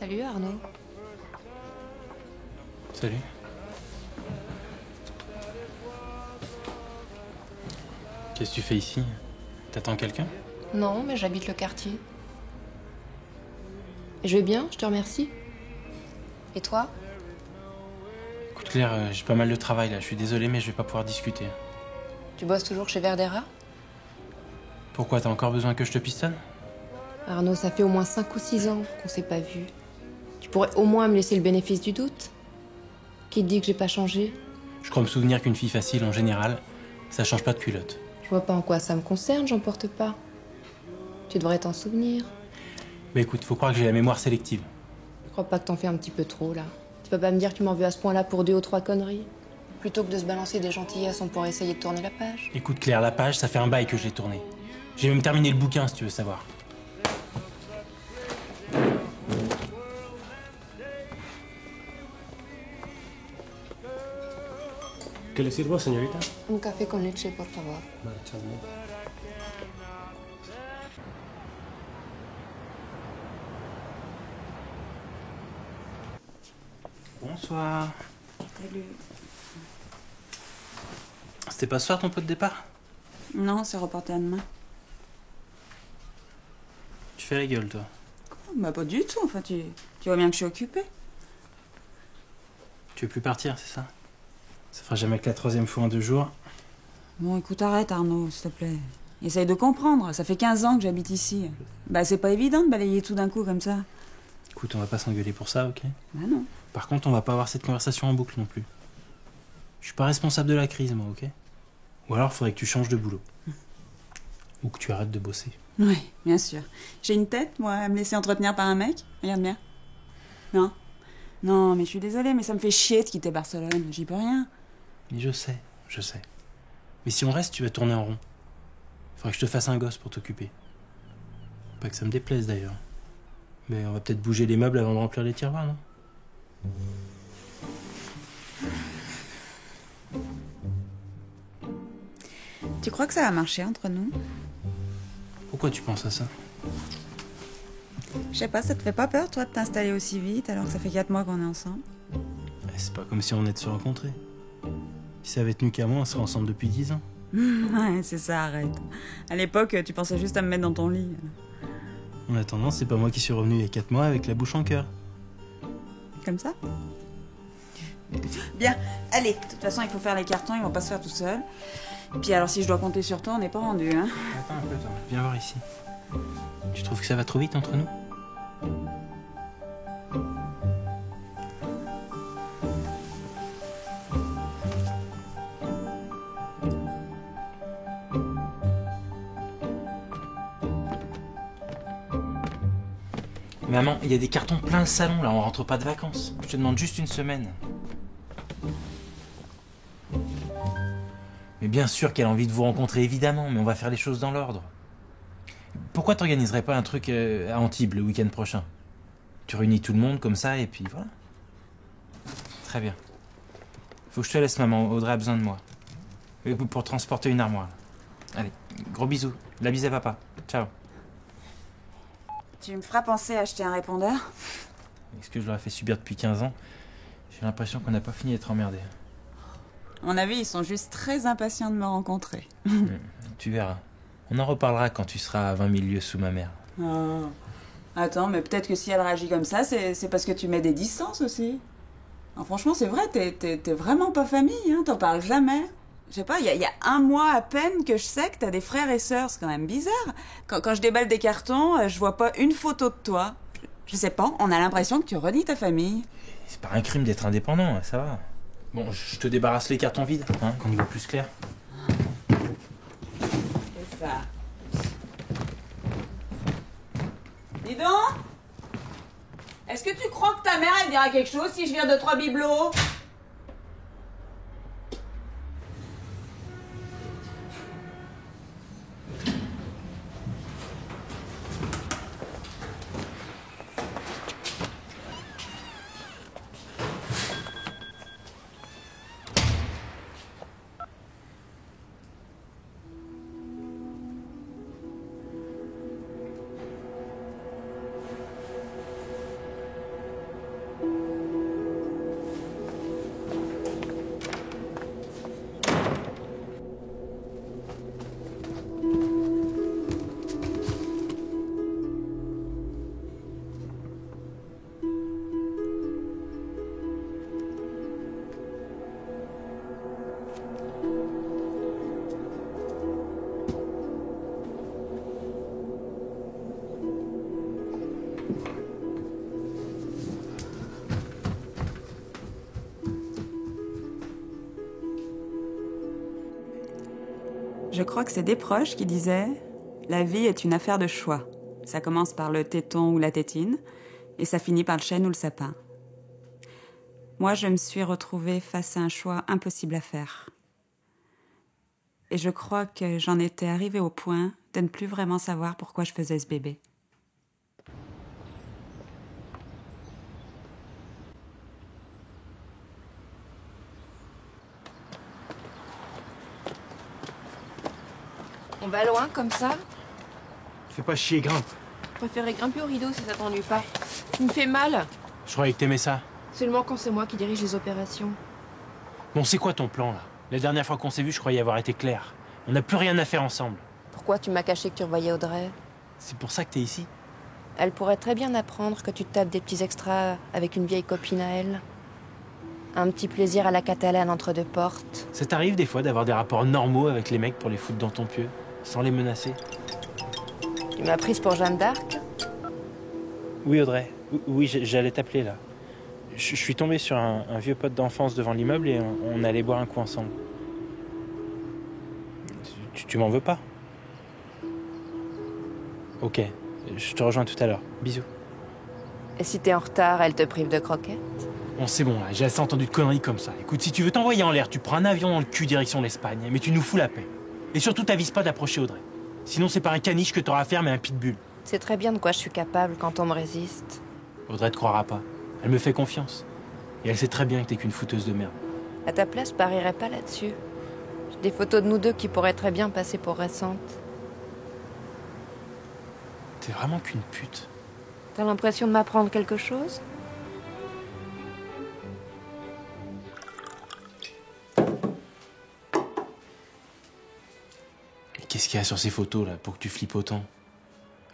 Salut Arnaud. Salut. Qu'est-ce que tu fais ici? T'attends quelqu'un? Non, mais j'habite le quartier. Et je vais bien, je te remercie. Et toi? Écoute Claire, j'ai pas mal de travail là, je suis désolé mais je vais pas pouvoir discuter. Tu bosses toujours chez Verdera? Pourquoi, t'as encore besoin que je te pistonne? Arnaud, ça fait au moins 5 ou 6 ans qu'on s'est pas vus. Tu pourrais au moins me laisser le bénéfice du doute? Qui te dit que j'ai pas changé? Je crois me souvenir qu'une fille facile en général, ça change pas de culotte. Je vois pas en quoi ça me concerne, j'en porte pas. Tu devrais t'en souvenir. Bah écoute, faut croire que j'ai la mémoire sélective. Je crois pas que t'en fais un petit peu trop, là. Tu vas pas me dire que tu m'en veux à ce point-là pour 2 ou 3 conneries? Plutôt que de se balancer des gentillesses, on pourrait essayer de tourner la page. Écoute Claire, la page, ça fait un bail que je l'ai tournée. J'ai même terminé le bouquin si tu veux savoir. ¿Qué le sirvo, señorita? Un café con leche, por favor. Marchadme. Bonsoir. Salut. C'était pas ce soir ton pot de départ? Non, c'est reporté à demain. Tu fais la gueule toi. Bah pas du tout, enfin tu vois bien que je suis occupée. Tu veux plus partir, c'est ça? Ça fera jamais que la 3e fois en 2 jours. Bon écoute, arrête Arnaud, s'il te plaît. Essaye de comprendre, ça fait 15 ans que j'habite ici. Bah c'est pas évident de balayer tout d'un coup comme ça. Écoute, on va pas s'engueuler pour ça, ok? Bah non. Par contre, on va pas avoir cette conversation en boucle non plus. Je suis pas responsable de la crise, moi, ok? Ou alors, faudrait que tu changes de boulot. Ou que tu arrêtes de bosser. Oui, bien sûr. J'ai une tête, moi, à me laisser entretenir par un mec. Regarde bien. Non. Non, mais je suis désolée, mais ça me fait chier de quitter Barcelone. J'y peux rien. Mais je sais, je sais. Mais si on reste, tu vas tourner en rond. Faudrait que je te fasse un gosse pour t'occuper. Pas que ça me déplaise d'ailleurs. Mais on va peut-être bouger les meubles avant de remplir les tiroirs, non? Tu crois que ça va marcher entre nous? Pourquoi tu penses à ça? Je sais pas, ça te fait pas peur, toi, de t'installer aussi vite alors que ça fait 4 mois qu'on est ensemble? C'est pas comme si on venait de se rencontrer. Si ça avait tenu qu'à moi, on serait ensemble depuis 10 ans. Ouais, c'est ça, arrête. À l'époque, tu pensais juste à me mettre dans ton lit. En attendant, c'est pas moi qui suis revenu il y a 4 mois avec la bouche en cœur. Comme ça? Bien, allez, de toute façon, il faut faire les cartons, ils vont pas se faire tout seuls. Puis alors, si je dois compter sur toi, on n'est pas rendu, hein? Attends un peu, toi. Viens voir ici. Tu trouves que ça va trop vite entre nous? Maman, il y a des cartons plein le salon, là, on rentre pas de vacances. Je te demande juste une semaine. Mais bien sûr qu'elle a envie de vous rencontrer, évidemment, mais on va faire les choses dans l'ordre. Pourquoi t'organiserais pas un truc à Antibes le week-end prochain? Tu réunis tout le monde comme ça, et puis voilà. Très bien. Faut que je te laisse, maman, Audrey a besoin de moi. Pour transporter une armoire. Allez, gros bisous. La bise à papa. Ciao. Tu me feras penser à acheter un répondeur? Est-ce que je leur ai fait subir depuis 15 ans? J'ai l'impression qu'on n'a pas fini d'être emmerdés. À mon avis, ils sont juste très impatients de me rencontrer. Tu verras. On en reparlera quand tu seras à 20 000 lieues sous ma mère. Oh. Attends, mais peut-être que si elle réagit comme ça, c'est parce que tu mets des distances aussi. Non, franchement, c'est vrai, t'es vraiment pas famille, hein, t'en parles jamais. Je sais pas, il y a 1 mois à peine que je sais que t'as des frères et sœurs, c'est quand même bizarre. Quand je déballe des cartons, je vois pas une photo de toi. Je sais pas, on a l'impression que tu renies ta famille. C'est pas un crime d'être indépendant, ça va. Bon, je te débarrasse les cartons vides, hein, qu'on y voit plus clair. C'est ça. Dis donc, est-ce que tu crois que ta mère, elle dira quelque chose si je viens de 3 bibelots? Je crois que c'est des proches qui disaient « La vie est une affaire de choix. Ça commence par le téton ou la tétine, et ça finit par le chêne ou le sapin. » Moi, je me suis retrouvée face à un choix impossible à faire. Et je crois que j'en étais arrivée au point de ne plus vraiment savoir pourquoi je faisais ce bébé. On va loin comme ça? Fais pas chier, grimpe. Je préférerais grimper au rideau si ça t'ennuie pas. Tu me fais mal. Je croyais que t'aimais ça. Seulement quand c'est moi qui dirige les opérations. Bon, c'est quoi ton plan, là? La dernière fois qu'on s'est vu, je croyais avoir été clair. On n'a plus rien à faire ensemble. Pourquoi tu m'as caché que tu revoyais Audrey? C'est pour ça que t'es ici? Elle pourrait très bien apprendre que tu te tapes des petits extras avec une vieille copine à elle. Un petit plaisir à la catalane entre deux portes. Ça t'arrive des fois d'avoir des rapports normaux avec les mecs pour les foutre dans ton pieu, sans les menacer? Tu m'as prise pour Jeanne d'Arc? Oui, Audrey. Oui, j'allais t'appeler, là. Je suis tombé sur un vieux pote d'enfance devant l'immeuble et on allait boire un coup ensemble. Tu m'en veux pas? Ok, je te rejoins tout à l'heure. Bisous. Et si t'es en retard, elle te prive de croquettes? Bon, c'est bon, là, j'ai assez entendu de conneries comme ça. Écoute, si tu veux t'envoyer en l'air, tu prends un avion dans le cul direction l'Espagne, mais tu nous fous la paix. Et surtout, t'avises pas d'approcher Audrey. Sinon, c'est pas un caniche que t'auras à faire, mais un pitbull. C'est très bien de quoi je suis capable quand on me résiste. Audrey te croira pas. Elle me fait confiance. Et elle sait très bien que t'es qu'une fouteuse de merde. À ta place, je parierais pas là-dessus. J'ai des photos de nous deux qui pourraient très bien passer pour récentes. T'es vraiment qu'une pute. T'as l'impression de m'apprendre quelque chose? Mais qu'est-ce qu'il y a sur ces photos, là, pour que tu flippes autant?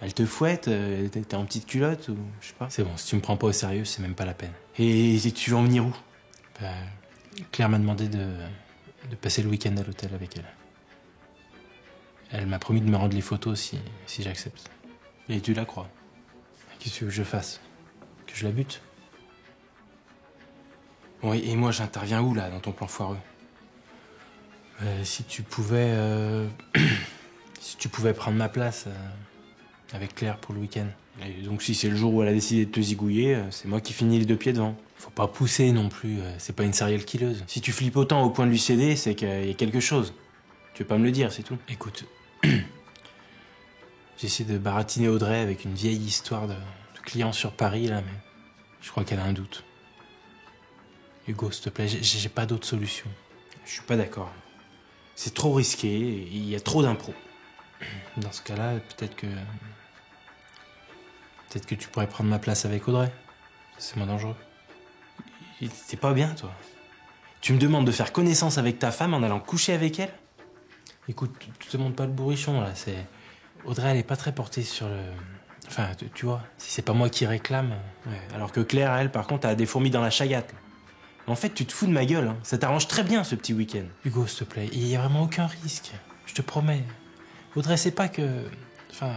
Elle te fouette? T'es en petite culotte ou je sais pas? C'est bon, si tu me prends pas au sérieux, c'est même pas la peine. Et tu veux en venir où? Bah, Claire m'a demandé de passer le week-end à l'hôtel avec elle. Elle m'a promis de me rendre les photos si j'accepte. Et tu la crois? Qu'est-ce que tu veux que je fasse? Que je la bute? Oui, et moi j'interviens où là dans ton plan foireux? Si tu pouvais... si tu pouvais prendre ma place avec Claire pour le week-end. Et donc si c'est le jour où elle a décidé de te zigouiller, c'est moi qui finis les deux pieds devant. Faut pas pousser non plus, c'est pas une serial killeuse. Si tu flippes autant au point de lui céder, c'est qu'il y a quelque chose. Tu veux pas me le dire, c'est tout. Écoute, j'essaie de baratiner Audrey avec une vieille histoire de client sur Paris, là, mais je crois qu'elle a un doute. Hugo, s'il te plaît, j'ai pas d'autre solution. Je suis pas d'accord. C'est trop risqué, il y a trop d'impro. Dans ce cas-là, peut-être que tu pourrais prendre ma place avec Audrey. C'est moins dangereux. T'es pas bien, toi. Tu me demandes de faire connaissance avec ta femme en allant coucher avec elle? Écoute, tu te montes pas le bourrichon, là. Audrey, elle est pas très portée sur le... Enfin, tu vois, si c'est pas moi qui réclame... Ouais. Alors que Claire, elle, par contre, a des fourmis dans la chagatte. En fait, tu te fous de ma gueule, hein. Ça t'arrange très bien, ce petit week-end. Hugo, s'il te plaît, il y a vraiment aucun risque. Je te promets. Audrey sait pas que... Enfin...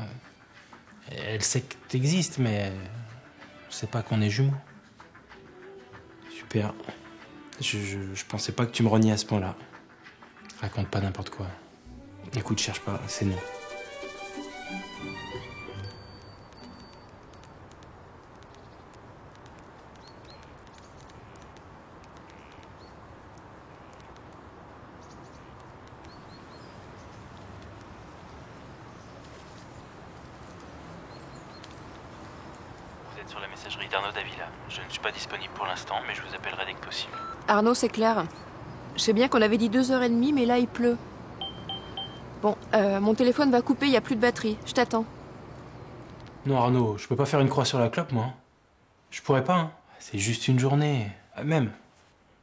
Elle sait que t'existes, mais... Elle sait pas qu'on est jumeaux. Super. Je pensais pas que tu me reniais à ce point-là. Raconte pas n'importe quoi. Écoute, cherche pas, c'est non. Vous êtes sur la messagerie d'Arnaud Davila. Je ne suis pas disponible pour l'instant, mais je vous appellerai dès que possible. Arnaud, c'est clair. Je sais bien qu'on avait dit 2h30, mais là, il pleut. Bon, mon téléphone va couper, il n'y a plus de batterie. Je t'attends. Non, Arnaud, je peux pas faire une croix sur la clope, moi. Je pourrais pas, hein. C'est juste une journée. Même.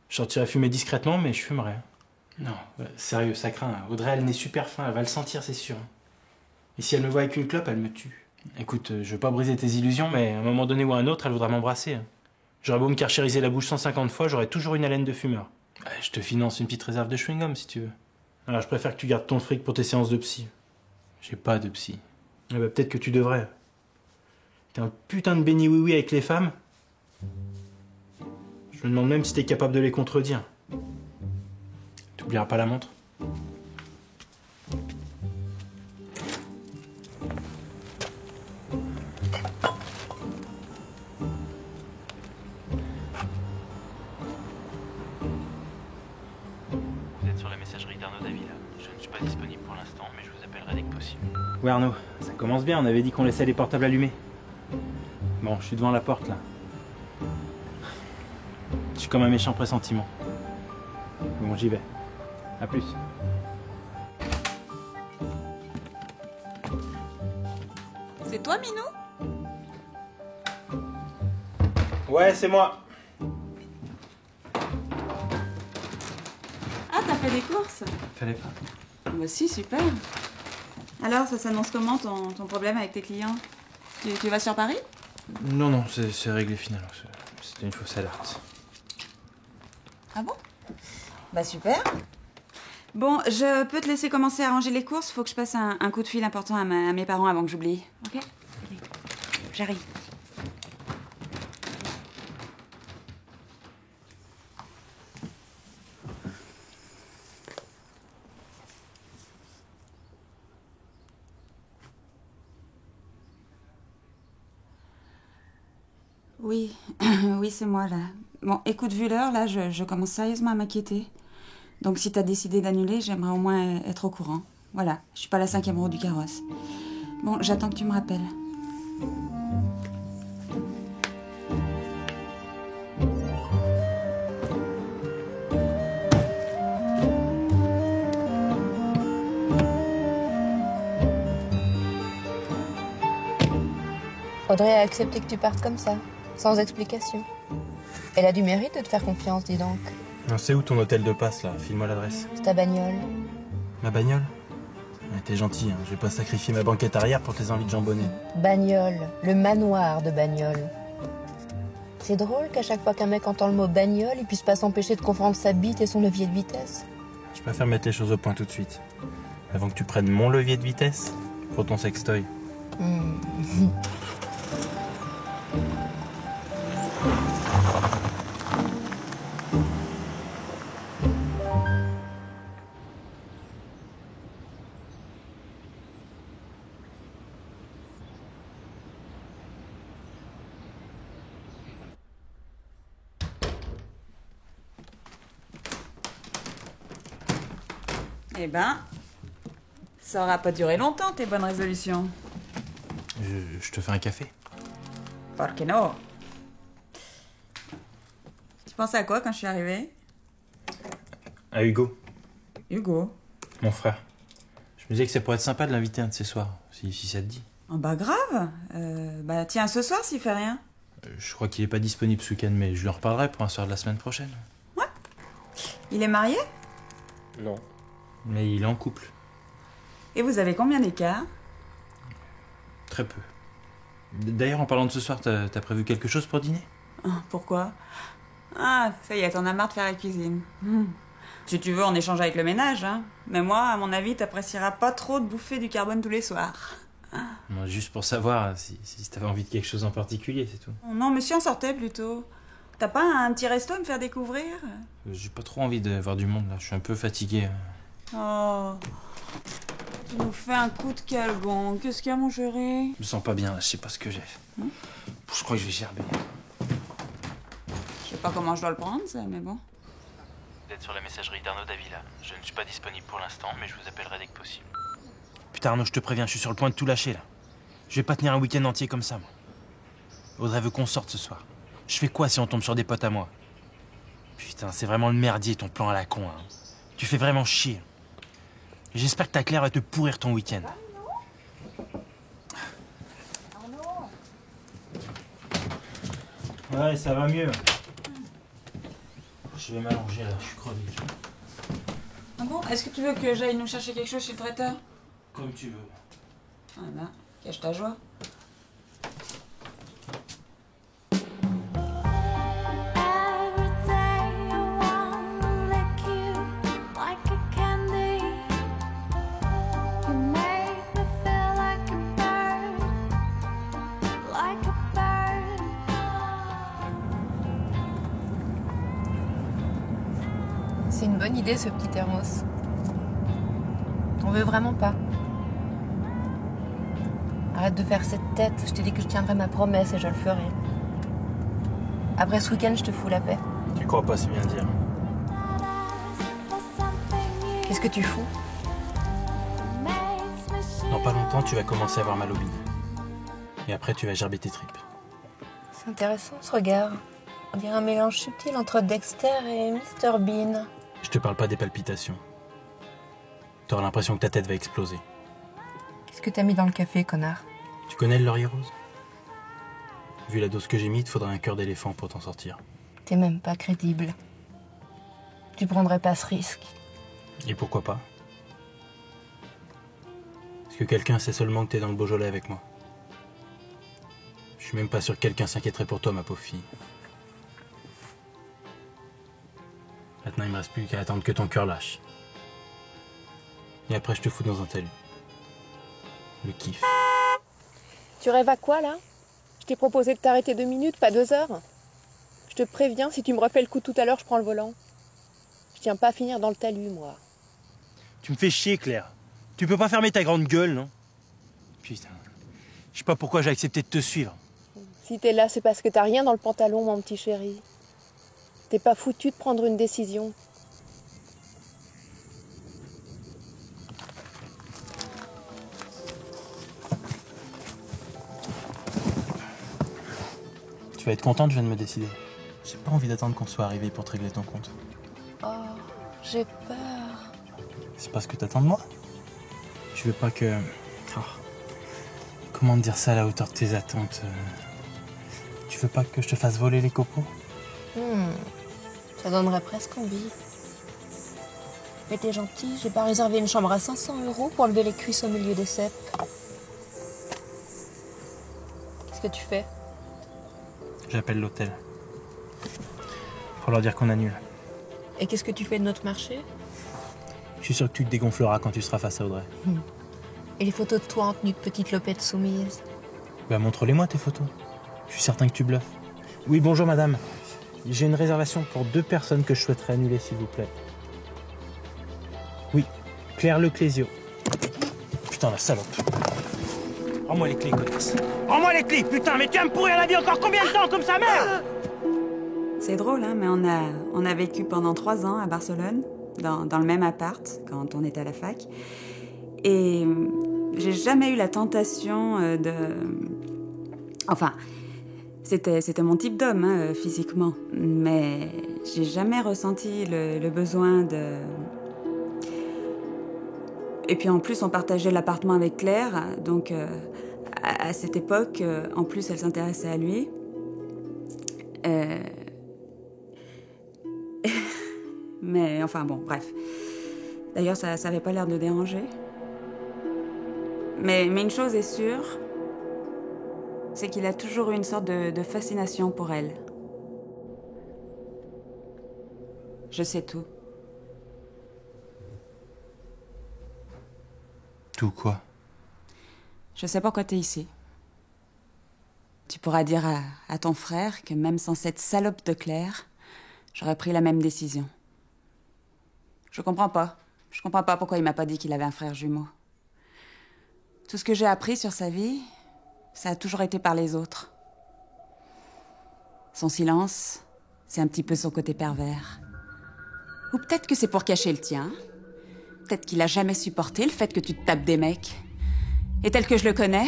Je sortirais fumer discrètement, mais je fumerais. Non, sérieux, ça craint. Audrey, elle n'est super fin, elle va le sentir, c'est sûr. Et si elle me voit avec une clope, elle me tue. Écoute, je veux pas briser tes illusions, mais à un moment donné ou à un autre, elle voudra m'embrasser. J'aurais beau me carchériser la bouche 150 fois, j'aurais toujours une haleine de fumeur. Je te finance une petite réserve de chewing-gum, si tu veux. Alors, je préfère que tu gardes ton fric pour tes séances de psy. J'ai pas de psy. Eh ben, peut-être que tu devrais. T'es un putain de béni oui-oui avec les femmes. Je me demande même si t'es capable de les contredire. T'oublieras pas la montre? Arnaud Davila. Je ne suis pas disponible pour l'instant, mais je vous appellerai dès que possible. Ouais Arnaud, ça commence bien, on avait dit qu'on laissait les portables allumés. Bon, je suis devant la porte là. J'ai comme un méchant pressentiment. Bon, j'y vais. À plus. C'est toi, Minou? Ouais, c'est moi. Ah, t'as fait des courses? Fallait pas. Bah si, super. Alors, ça s'annonce comment ton problème avec tes clients? Tu vas sur Paris? Non, c'est réglé finalement. C'était une fausse alerte. Ah bon? Bah super. Bon, je peux te laisser commencer à ranger les courses. Faut que je passe un coup de fil important à mes parents avant que j'oublie. Ok? J'arrive. Oui, oui, c'est moi, là. Bon, écoute, vu l'heure, là, je commence sérieusement à m'inquiéter. Donc, si t'as décidé d'annuler, j'aimerais au moins être au courant. Voilà, je suis pas la 5e roue du carrosse. Bon, j'attends que tu me rappelles. Audrey a accepté que tu partes comme ça, sans explication. Elle a du mérite de te faire confiance, dis donc. On sait où ton hôtel de passe là, file-moi l'adresse. C'est ta bagnole. Ma bagnole? Ouais, t'es gentil, hein. Je vais pas sacrifier ma banquette arrière pour tes envies de jambonner. Bagnole, le manoir de bagnole. C'est drôle qu'à chaque fois qu'un mec entend le mot bagnole, il puisse pas s'empêcher de confondre sa bite et son levier de vitesse. Je préfère mettre les choses au point tout de suite. Avant que tu prennes mon levier de vitesse pour ton sextoy. Eh ben, ça aura pas duré longtemps, tes bonnes résolutions. Je te fais un café. Por que no? Tu pensais à quoi quand je suis arrivée? À Hugo, Hugo. mon frère. Je me disais que ça pourrait être sympa de l'inviter un de ces soirs, si ça te dit. Oh bah grave. Bah tiens, ce soir s'il fait rien. Je crois qu'il est pas disponible ce week-end, mais je lui en reparlerai pour un soir de la semaine prochaine. Il est marié? Non. Mais il est en couple. Et vous avez combien d'écart? Très peu. D'ailleurs, en parlant de ce soir, t'as prévu quelque chose pour dîner? Pourquoi? Ah, ça y est, t'en as marre de faire la cuisine. Si tu veux, on échange avec le ménage, hein. Mais moi, à mon avis, t'apprécieras pas trop de bouffer du carbone tous les soirs. Non, juste pour savoir si t'avais envie de quelque chose en particulier, c'est tout. Non, mais si on sortait plutôt. T'as pas un petit resto à me faire découvrir? J'ai pas trop envie de voir du monde, là. Je suis un peu fatigué. Oh, tu nous fais un coup de calgon. Qu'est-ce qu'il y a, mon chéri? Je me sens pas bien, là. Je sais pas ce que j'ai. Je crois que je vais gerber. Je sais pas comment je dois le prendre, ça, mais bon. Vous êtes sur la messagerie d'Arnaud Davila. Je ne suis pas disponible pour l'instant, mais je vous appellerai dès que possible. Putain, Arnaud, je te préviens, je suis sur le point de tout lâcher, là. Je vais pas tenir un week-end entier comme ça, moi. Audrey veut qu'on sorte ce soir. Je fais quoi si on tombe sur des potes à moi? Putain, c'est vraiment le merdier, ton plan à la con, hein. Tu fais vraiment chier. J'espère que ta Claire va te pourrir ton week-end. Ouais, ça va mieux. Je vais m'allonger, là. Je suis crevé. Ah bon? Est-ce que tu veux que j'aille nous chercher quelque chose chez le traiteur? Comme tu veux. Ah ben, cache ta joie. C'est une bonne idée, ce petit thermos. T'en veux vraiment pas? Arrête de faire cette tête. Je t'ai dit que je tiendrai ma promesse et je le ferai. Après ce week-end, je te fous la paix. Tu crois pas, c'est bien dire. Qu'est-ce que tu fous? Dans pas longtemps, tu vas commencer à avoir mal au bide. Et après, tu vas gerber tes tripes. C'est intéressant ce regard. On dirait un mélange subtil entre Dexter et Mr Bean. Je te parle pas des palpitations. T'auras l'impression que ta tête va exploser. Qu'est-ce que t'as mis dans le café, connard? Tu connais le laurier rose? Vu la dose que j'ai mis, il te faudrait un cœur d'éléphant pour t'en sortir. T'es même pas crédible. Tu prendrais pas ce risque. Et pourquoi pas? Parce que quelqu'un sait seulement que t'es dans le Beaujolais avec moi. Je suis même pas sûr que quelqu'un s'inquiéterait pour toi, ma pauvre fille. Maintenant, il me reste plus qu'à attendre que ton cœur lâche. Et après, je te fous dans un talus. Le kiff. Tu rêves à quoi, là? Je t'ai proposé de t'arrêter 2 minutes, pas 2 heures. Je te préviens, si tu me refais le coup tout à l'heure, je prends le volant. Je tiens pas à finir dans le talus, moi. Tu me fais chier, Claire. Tu peux pas fermer ta grande gueule, non? Putain. Je sais pas pourquoi j'ai accepté de te suivre. Si t'es là, c'est parce que t'as rien dans le pantalon, mon petit chéri. T'es pas foutu de prendre une décision. Tu vas être contente, je viens de me décider. J'ai pas envie d'attendre qu'on soit arrivé pour te régler ton compte. Oh, j'ai peur. C'est pas ce que t'attends de moi? Tu veux pas que... Oh. Comment te dire ça à la hauteur de tes attentes? Tu veux pas que je te fasse voler les copeaux? Ça donnerait presque envie. Mais t'es gentil, j'ai pas réservé une chambre à 500 € pour lever les cuisses au milieu des cèpes. Qu'est-ce que tu fais? J'appelle l'hôtel. Pour leur dire qu'on annule. Et qu'est-ce que tu fais de notre marché? Je suis sûr que tu te dégonfleras quand tu seras face à Audrey. Et les photos de toi en tenue de petite lopette soumise? Bah montre-les-moi tes photos. Je suis certain que tu bluffes. Oui, bonjour madame. J'ai une réservation pour 2 personnes que je souhaiterais annuler, s'il vous plaît. Oui, Claire Leclésio. Putain, la salope. Rends-moi les clés, connasse. Rends-moi les clés, putain, mais tu vas me pourrir la vie encore combien de temps comme sa mère? C'est drôle, hein, mais on a vécu pendant 3 ans à Barcelone, dans le même appart, quand on était à la fac. Et j'ai jamais eu la tentation de... Enfin, c'était mon type d'homme, hein, physiquement. Mais j'ai jamais ressenti le besoin de... Et puis en plus, on partageait l'appartement avec Claire, donc à cette époque, en plus, elle s'intéressait à lui. Mais enfin bon, bref. D'ailleurs, ça avait pas l'air de déranger. Mais une chose est sûre, c'est qu'il a toujours eu une sorte de fascination pour elle. Je sais tout. Tout quoi? Je sais pourquoi t'es ici. Tu pourras dire à ton frère que même sans cette salope de Claire, j'aurais pris la même décision. Je comprends pas. Je comprends pas pourquoi il m'a pas dit qu'il avait un frère jumeau. Tout ce que j'ai appris sur sa vie, ça a toujours été par les autres. Son silence, c'est un petit peu son côté pervers. Ou peut-être que c'est pour cacher le tien. Peut-être qu'il a jamais supporté le fait que tu te tapes des mecs. Et tel que je le connais,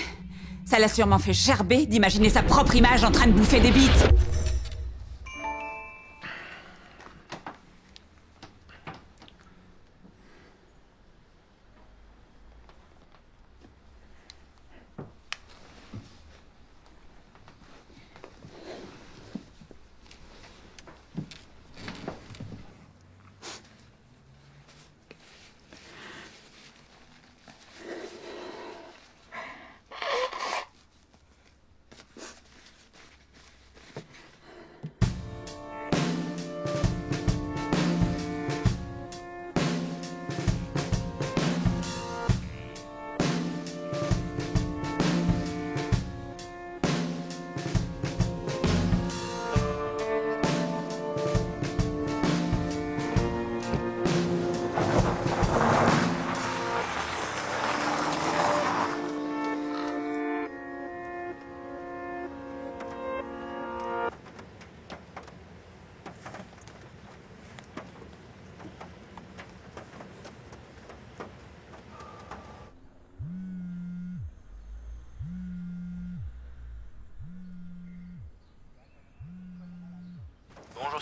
ça l'a sûrement fait gerber d'imaginer sa propre image en train de bouffer des bites.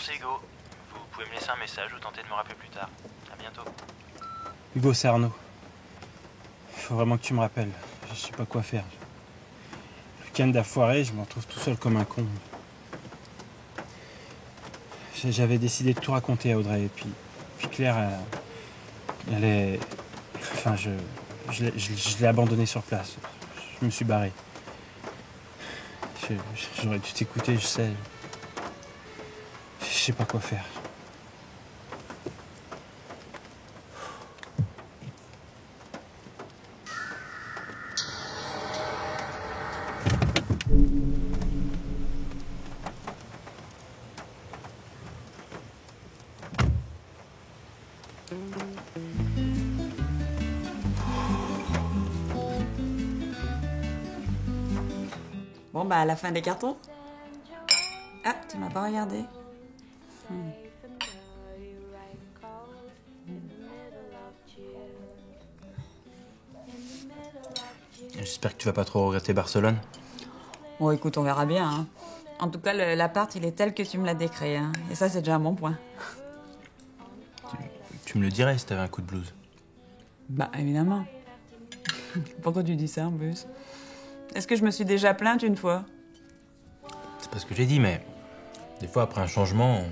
c'est Hugo. Vous pouvez me laisser un message ou tenter de me rappeler plus tard. À bientôt. Hugo, c'est Arnaud. Il faut vraiment que tu me rappelles. Je sais pas quoi faire. Le week-end a foiré, je me retrouve tout seul comme un con. J'avais décidé de tout raconter à Audrey. Et puis Claire, elle est... Enfin, je l'ai abandonnée sur place. Je me suis barré. J'aurais dû t'écouter, je sais. Je sais pas quoi faire. Bon, bah, à la fin des cartons. Ah, tu m'as pas regardé. J'espère que tu vas pas trop regretter Barcelone. Bon, écoute, on verra bien. Hein. En tout cas, l'appart, il est tel que tu me l'as décrit. Hein. Et ça, c'est déjà un bon point. Tu me le dirais si t'avais un coup de blues. Bah, évidemment. Pourquoi tu dis ça, en plus? Est-ce que je me suis déjà plainte une fois? C'est pas ce que j'ai dit, mais des fois, après un changement, on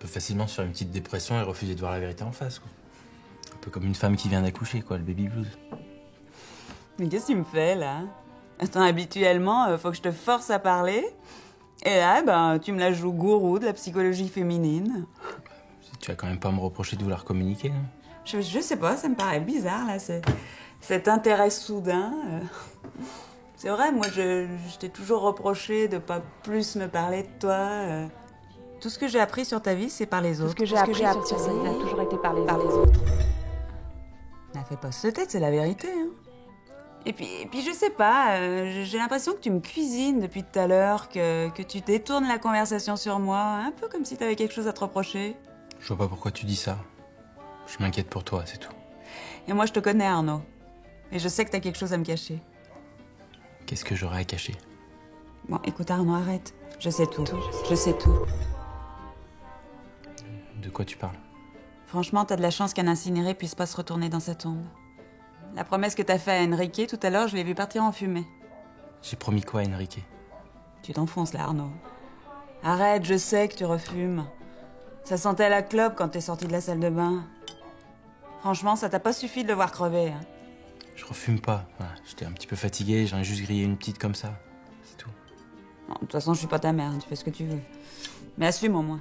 peut facilement se faire une petite dépression et refuser de voir la vérité en face, quoi. Un peu comme une femme qui vient d'accoucher, quoi, le baby blues. Mais qu'est-ce que tu me fais, là? Attends, habituellement, faut que je te force à parler. Et là, ben, tu me la joues gourou de la psychologie féminine. Tu vas quand même pas me reprocher de vouloir communiquer, non? Je sais pas, ça me paraît bizarre, là, cet intérêt soudain. C'est vrai, moi, je t'ai toujours reproché de pas plus me parler de toi. Tout ce que j'ai appris sur ta vie, c'est par les autres. Tout ce que j'ai appris sur ta vie a toujours été par les autres. Ne fais pas ce tête, c'est la vérité. Hein. Et puis, je sais pas, j'ai l'impression que tu me cuisines depuis tout à l'heure, que tu détournes la conversation sur moi, un peu comme si t'avais quelque chose à te reprocher. Je vois pas pourquoi tu dis ça. Je m'inquiète pour toi, c'est tout. Et moi, je te connais, Arnaud. Et je sais que t'as quelque chose à me cacher. Qu'est-ce que j'aurais à cacher? Bon, écoute, Arnaud, arrête. Je sais tout. Je sais tout. De quoi tu parles? Franchement, t'as de la chance qu'un incinéré puisse pas se retourner dans sa tombe. La promesse que t'as faite à Enrique, tout à l'heure, je l'ai vu partir en fumée. J'ai promis quoi à Enrique? Tu t'enfonces là, Arnaud. Arrête, je sais que tu refumes. Ça sentait la clope quand t'es sorti de la salle de bain. Franchement, ça t'a pas suffi de le voir crever. Hein. Je refume pas. Voilà, j'étais un petit peu fatigué, j'en ai juste grillé une petite comme ça. C'est tout. Non, de toute façon, je suis pas ta mère, hein, tu fais ce que tu veux. Mais assume au moins.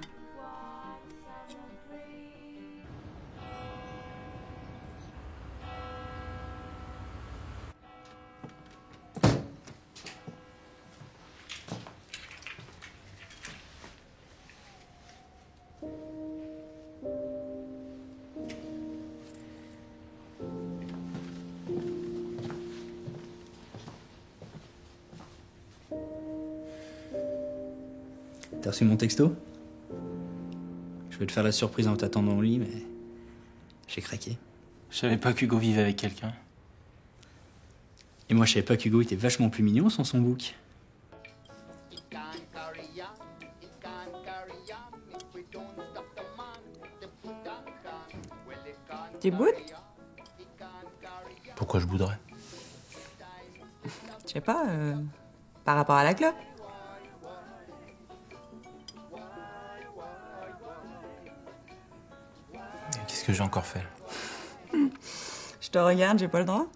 T'as reçu mon texto? Je vais te faire la surprise en t'attendant au lit, mais j'ai craqué. Je savais pas qu'Hugo vivait avec quelqu'un. Et moi, je savais pas qu'Hugo était vachement plus mignon sans son bouc. Tu boudes? Pourquoi je bouderais? Je sais pas, par rapport à la clope. Qu'est-ce que j'ai encore fait? Je te regarde, j'ai pas le droit.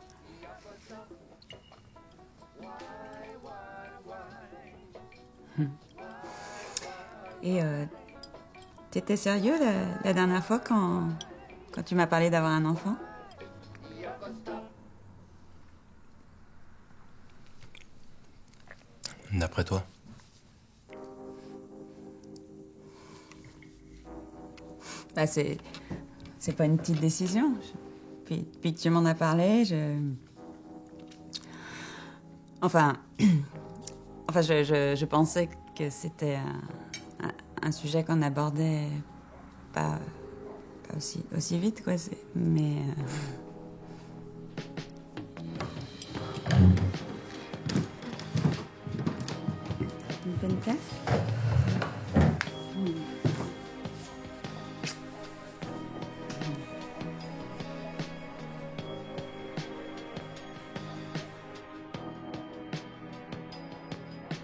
Et t'étais sérieux la dernière fois quand tu m'as parlé d'avoir un enfant? D'après toi? Bah c'est pas une petite décision. Puis que tu m'en as parlé, Enfin, je pensais que c'était un sujet qu'on abordait pas aussi vite, quoi. Mais... Tu me fais une place?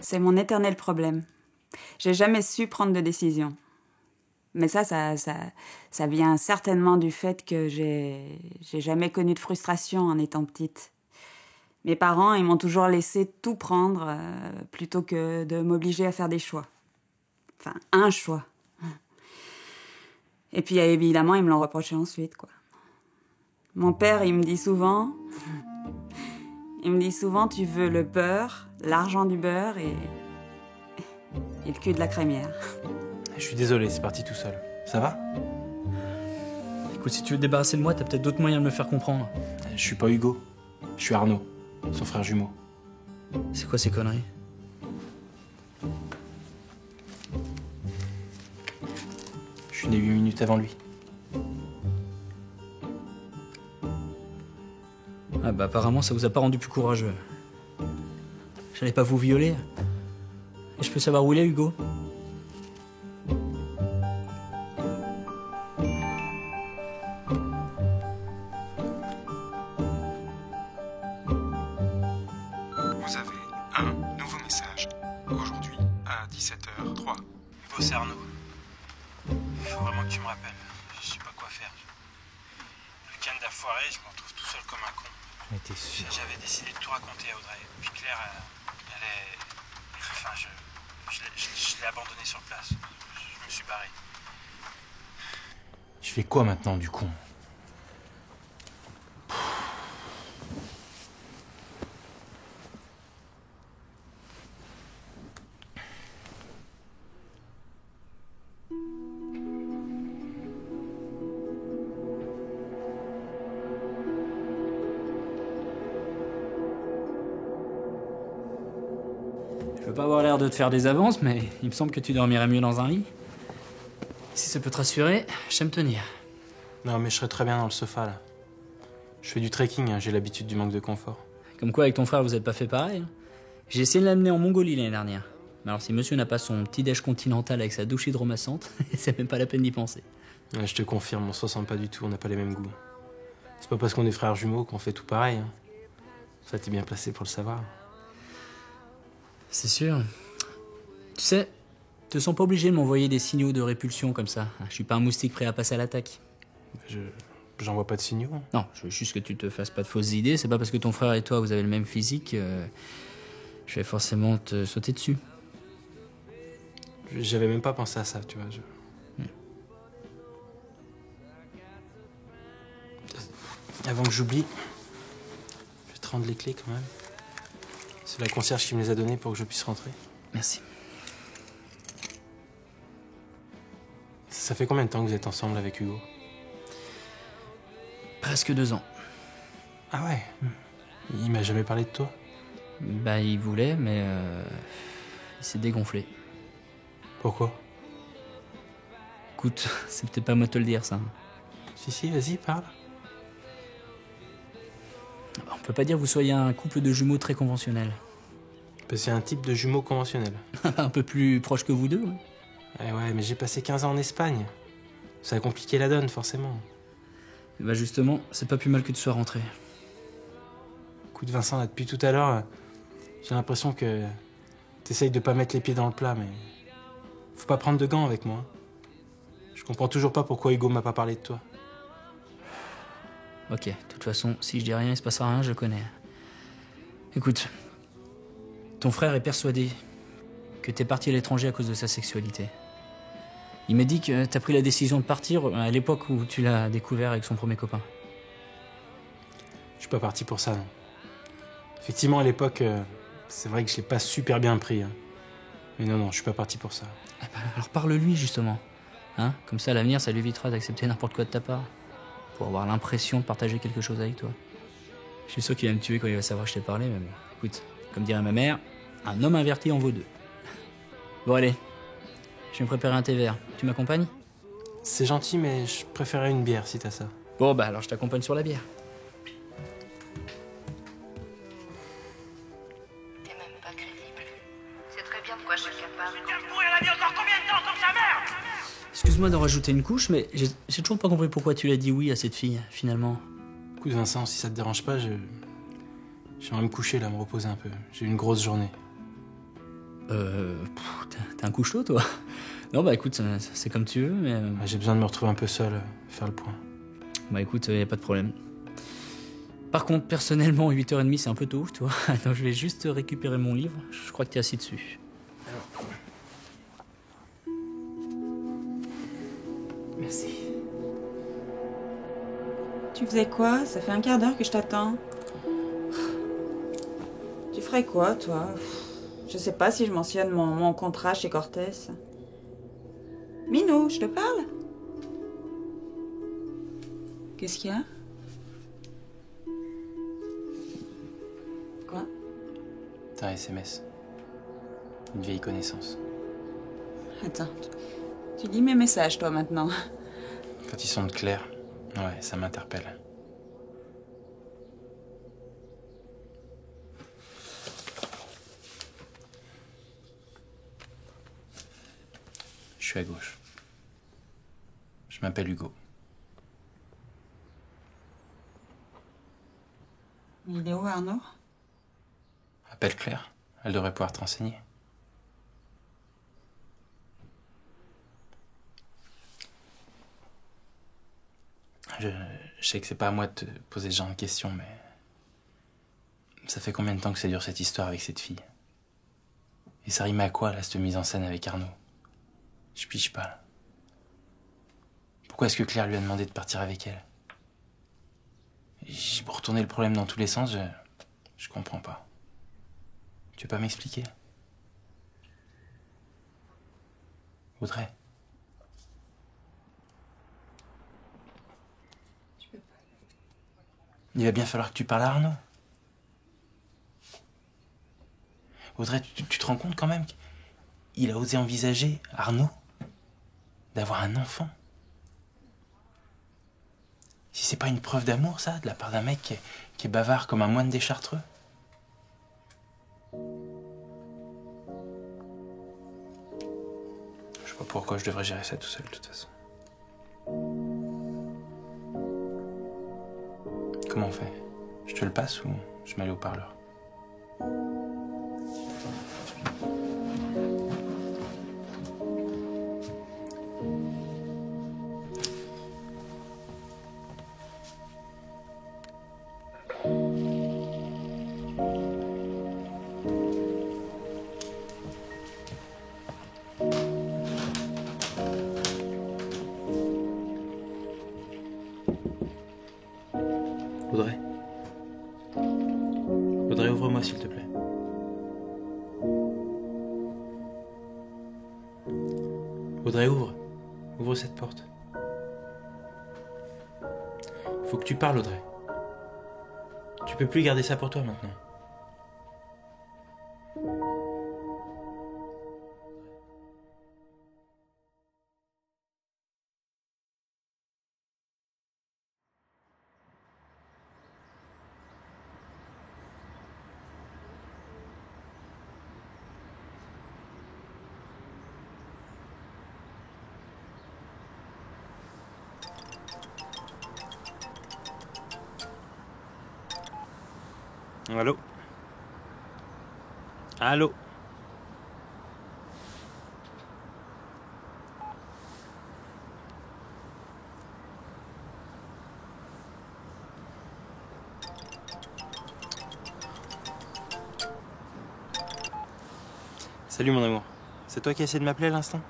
C'est mon éternel problème. J'ai jamais su prendre de décision. Mais ça vient certainement du fait que j'ai jamais connu de frustration en étant petite. Mes parents, ils m'ont toujours laissé tout prendre plutôt que de m'obliger à faire des choix. Enfin, un choix. Et puis évidemment, ils me l'ont reproché ensuite, quoi. Mon père, il me dit souvent, tu veux le beurre, l'argent du beurre et le cul de la crémière. Je suis désolé, c'est parti tout seul. Ça va? Écoute, si tu veux te débarrasser de moi, t'as peut-être d'autres moyens de me faire comprendre. Je suis pas Hugo. Je suis Arnaud, son frère jumeau. C'est quoi ces conneries? Je suis né 8 minutes avant lui. Ah bah apparemment ça vous a pas rendu plus courageux. J'allais pas vous violer. Et je peux savoir où il est, Hugo? Vous avez un nouveau message. Aujourd'hui, à 17h03. Hugo, c'est Arnaud. Il faut vraiment que tu me rappelles. Je sais pas quoi faire. Le week-end a foiré, je me retrouve tout seul comme un con. J'en étais sûr. J'avais décidé de tout raconter à Audrey. Puis Claire, elle est... Enfin, je l'ai abandonnée sur place. Je me suis barré. Je fais quoi maintenant, du con? Je veux pas avoir l'air de te faire des avances, mais il me semble que tu dormirais mieux dans un lit. Si ça peut te rassurer, je sais me tenir. Non, mais je serais très bien dans le sofa, là. Je fais du trekking, hein, j'ai l'habitude du manque de confort. Comme quoi, avec ton frère, vous êtes pas fait pareil. Hein. J'ai essayé de l'amener en Mongolie l'année dernière. Mais alors, si monsieur n'a pas son petit déj continental avec sa douche hydromassante, c'est même pas la peine d'y penser. Ouais, je te confirme, on se ressemble pas du tout, on n'a pas les mêmes goûts. C'est pas parce qu'on est frères jumeaux qu'on fait tout pareil. Hein. Ça, t'es bien placé pour le savoir. C'est sûr. Tu sais, te sens pas obligé de m'envoyer des signaux de répulsion comme ça. Je suis pas un moustique prêt à passer à l'attaque. J'en vois pas de signaux. Non, je veux juste que tu te fasses pas de fausses idées. C'est pas parce que ton frère et toi, vous avez le même physique, je vais forcément te sauter dessus. J'avais même pas pensé à ça, tu vois. Avant que j'oublie, je vais te rendre les clés quand même. C'est la concierge qui me les a données pour que je puisse rentrer. Merci. Ça fait combien de temps que vous êtes ensemble avec Hugo? Presque 2 ans. Ah ouais. Il m'a jamais parlé de toi? Bah, il voulait, mais il s'est dégonflé. Pourquoi? Écoute, c'est peut-être pas à moi de te le dire, ça. Si, vas-y, parle. On peut pas dire que vous soyez un couple de jumeaux très conventionnel. C'est un type de jumeau conventionnel. Un peu plus proche que vous deux, ouais. Ouais, mais j'ai passé 15 ans en Espagne. Ça a compliqué la donne, forcément. Bah justement, c'est pas plus mal que tu sois rentré. Écoute, Vincent, là, depuis tout à l'heure, j'ai l'impression que t'essayes de pas mettre les pieds dans le plat, mais faut pas prendre de gants avec moi. Je comprends toujours pas pourquoi Hugo m'a pas parlé de toi. Ok, de toute façon, si je dis rien, il se passera rien, je le connais. Écoute, ton frère est persuadé que t'es parti à l'étranger à cause de sa sexualité. Il m'a dit que t'as pris la décision de partir à l'époque où tu l'as découvert avec son premier copain. Je suis pas parti pour ça, non. Effectivement, à l'époque, c'est vrai que je l'ai pas super bien pris. Hein. Mais non, je suis pas parti pour ça. Eh ben, alors parle-lui, justement. Hein, comme ça, à l'avenir, ça lui évitera d'accepter n'importe quoi de ta part. Pour avoir l'impression de partager quelque chose avec toi. Je suis sûr qu'il va me tuer quand il va savoir que je t'ai parlé, mais bon, écoute, comme dirait ma mère, un homme averti en vaut 2. Bon, allez, je vais me préparer un thé vert. Tu m'accompagnes? C'est gentil, mais je préférerais une bière si t'as ça. Bon, bah alors je t'accompagne sur la bière. T'es même pas crédible. C'est très bien de quoi je suis capable. Excuse-moi d'en rajouter une couche, mais j'ai toujours pas compris pourquoi tu l'as dit oui à cette fille, finalement. Écoute, Vincent, si ça te dérange pas, j'aimerais me coucher là, me reposer un peu. J'ai eu une grosse journée. T'es un couche-tôt, toi. Non, bah écoute, c'est comme tu veux, mais... J'ai besoin de me retrouver un peu seul, faire le point. Bah écoute, y a pas de problème. Par contre, personnellement, 8h30, c'est un peu tôt, tu vois. Attends, je vais juste récupérer mon livre. Je crois que t'es assis dessus. Merci. Tu faisais quoi? Ça fait un quart d'heure que je t'attends. Tu ferais quoi, toi? Je sais pas si je mentionne mon contrat chez Cortés. Minou, je te parle? Qu'est-ce qu'il y a? Quoi? T'as un SMS. Une vieille connaissance. Attends, tu lis mes messages, toi, maintenant. Quand ils sont de Claire, ouais, ça m'interpelle. Je suis à gauche. Je m'appelle Hugo. Il est où, Arnaud? Appelle Claire, elle devrait pouvoir te renseigner. Je sais que c'est pas à moi de te poser ce genre de questions, mais... Ça fait combien de temps que ça dure cette histoire avec cette fille? Et ça rime à quoi, là, cette mise en scène avec Arnaud? Je pige pas, là. Pourquoi est-ce que Claire lui a demandé de partir avec elle? J'ai beau retourner le problème dans tous les sens, je comprends pas. Tu veux pas m'expliquer? Audrey? Il va bien falloir que tu parles à Arnaud. Audrey, tu te rends compte quand même qu'il a osé envisager, Arnaud, d'avoir un enfant? Si c'est pas une preuve d'amour, ça, de la part d'un mec qui est bavard comme un moine des Chartreux? Je sais pas pourquoi je devrais gérer ça tout seul, de toute façon. Comment on fait? Je te le passe ou je mets le haut-parleur? Audrey. Audrey, ouvre-moi s'il te plaît. Audrey, ouvre. Ouvre cette porte. Faut que tu parles, Audrey. Tu peux plus garder ça pour toi maintenant. Allô? Allô? Salut mon amour. C'est toi qui as essayé de m'appeler à l'instant?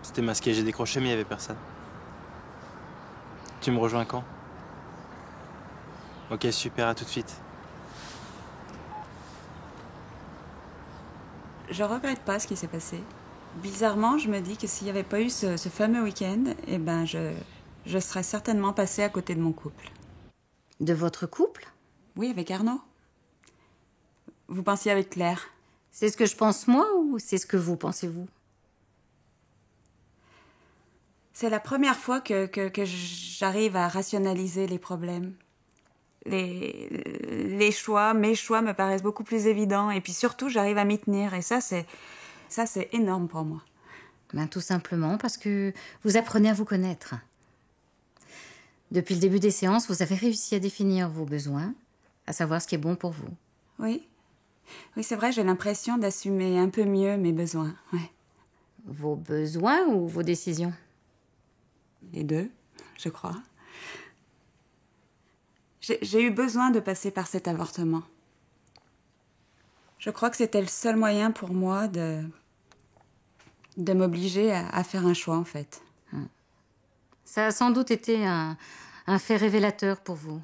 C'était masqué, j'ai décroché mais il y avait personne. Tu me rejoins quand? Ok, super, à tout de suite. Je regrette pas ce qui s'est passé. Bizarrement, je me dis que s'il n'y avait pas eu ce fameux week-end, eh ben je serais certainement passée à côté de mon couple. De votre couple? Oui, avec Arnaud. Vous pensiez avec Claire? C'est ce que je pense moi ou c'est ce que vous pensez vous? C'est la première fois que j'arrive à rationaliser les problèmes. Les choix, mes choix me paraissent beaucoup plus évidents et puis surtout j'arrive à m'y tenir et ça c'est énorme pour moi. Ben, tout simplement parce que vous apprenez à vous connaître. Depuis le début des séances, vous avez réussi à définir vos besoins, à savoir ce qui est bon pour vous. Oui. Oui, c'est vrai, j'ai l'impression d'assumer un peu mieux mes besoins, ouais. Vos besoins ou vos décisions? Les deux, je crois. J'ai eu besoin de passer par cet avortement. Je crois que c'était le seul moyen pour moi de m'obliger à faire un choix, en fait. Ça a sans doute été un fait révélateur pour vous.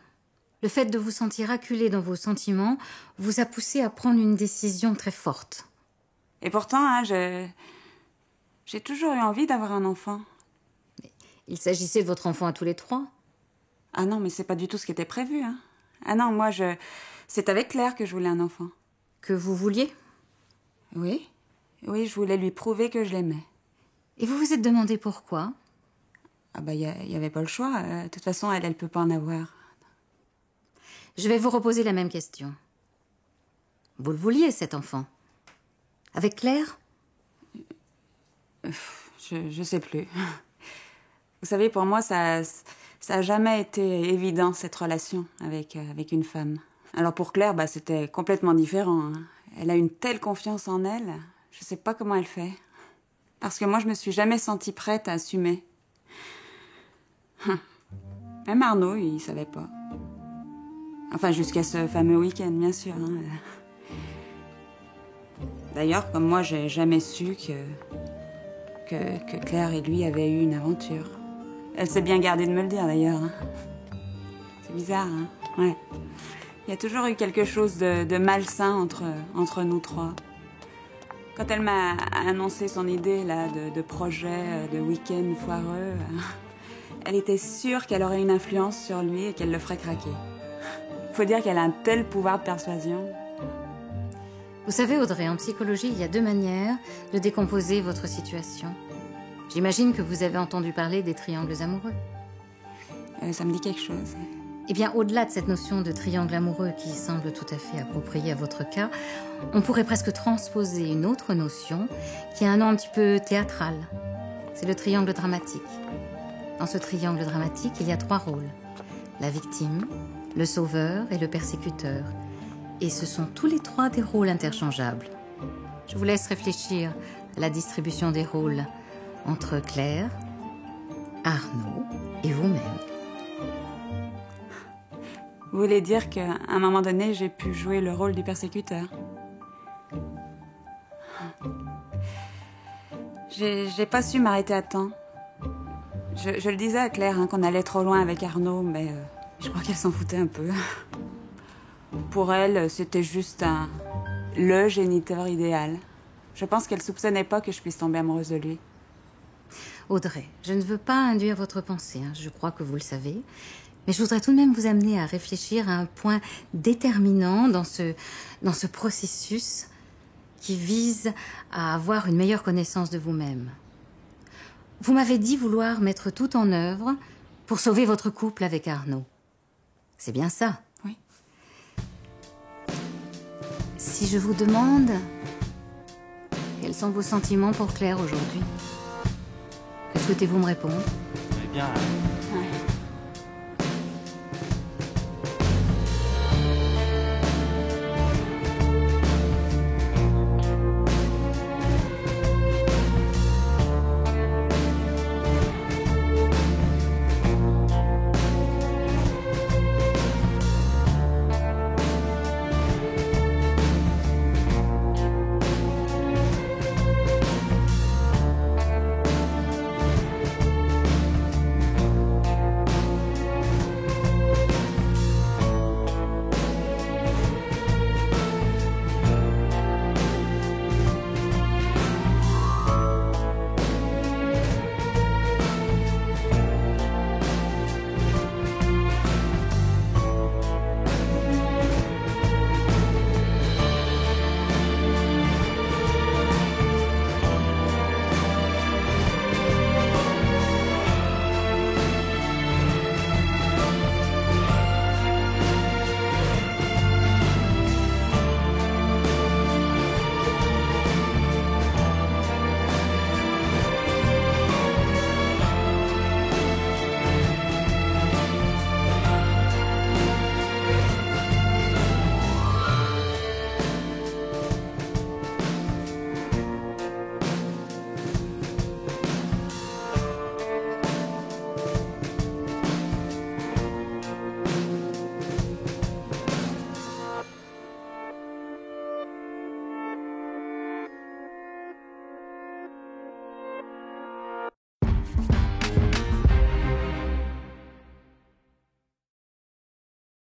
Le fait de vous sentir acculé dans vos sentiments vous a poussé à prendre une décision très forte. Et pourtant, hein, j'ai toujours eu envie d'avoir un enfant. Mais il s'agissait de votre enfant à tous les trois? Ah non, mais c'est pas du tout ce qui était prévu, hein. Ah non, moi, c'est avec Claire que je voulais un enfant. Que vous vouliez? Oui. Oui, je voulais lui prouver que je l'aimais. Et vous vous êtes demandé pourquoi? Ah bah, y avait pas le choix. De toute façon, elle peut pas en avoir. Je vais vous reposer la même question. Vous le vouliez, cet enfant? Avec Claire? Je sais plus. Vous savez, pour moi, ça a jamais été évident, cette relation avec une femme. Alors pour Claire, bah, c'était complètement différent, hein. Elle a une telle confiance en elle, je sais pas comment elle fait. Parce que moi, je me suis jamais sentie prête à assumer. Même Arnaud, il savait pas. Enfin, jusqu'à ce fameux week-end, bien sûr, hein. D'ailleurs, comme moi, j'ai jamais su que Claire et lui avaient eu une aventure. Elle s'est bien gardée de me le dire, d'ailleurs, hein. C'est bizarre, hein. Ouais. Il y a toujours eu quelque chose de malsain entre nous trois. Quand elle m'a annoncé son idée là, de projet, de week-end foireux, elle était sûre qu'elle aurait une influence sur lui et qu'elle le ferait craquer. Faut dire qu'elle a un tel pouvoir de persuasion. Vous savez, Audrey, en psychologie, il y a 2 manières de décomposer votre situation. J'imagine que vous avez entendu parler des triangles amoureux. Ça me dit quelque chose. Eh bien, au-delà de cette notion de triangle amoureux qui semble tout à fait appropriée à votre cas, on pourrait presque transposer une autre notion qui a un nom un petit peu théâtral. C'est le triangle dramatique. Dans ce triangle dramatique, il y a 3 rôles. La victime, le sauveur et le persécuteur. Et ce sont tous les 3 des rôles interchangeables. Je vous laisse réfléchir à la distribution des rôles entre Claire, Arnaud et vous-même. Vous voulez dire qu'à un moment donné, j'ai pu jouer le rôle du persécuteur? J'ai pas su m'arrêter à temps. Je le disais à Claire, hein, qu'on allait trop loin avec Arnaud, mais je crois qu'elle s'en foutait un peu. Pour elle, c'était juste le géniteur idéal. Je pense qu'elle soupçonnait pas que je puisse tomber amoureuse de lui. Audrey, je ne veux pas induire votre pensée, hein, je crois que vous le savez. Mais je voudrais tout de même vous amener à réfléchir à un point déterminant dans ce processus qui vise à avoir une meilleure connaissance de vous-même. Vous m'avez dit vouloir mettre tout en œuvre pour sauver votre couple avec Arnaud. C'est bien ça? Oui. Si je vous demande quels sont vos sentiments pour Claire aujourd'hui, que souhaitez-vous me répondre? Eh bien, Ouais.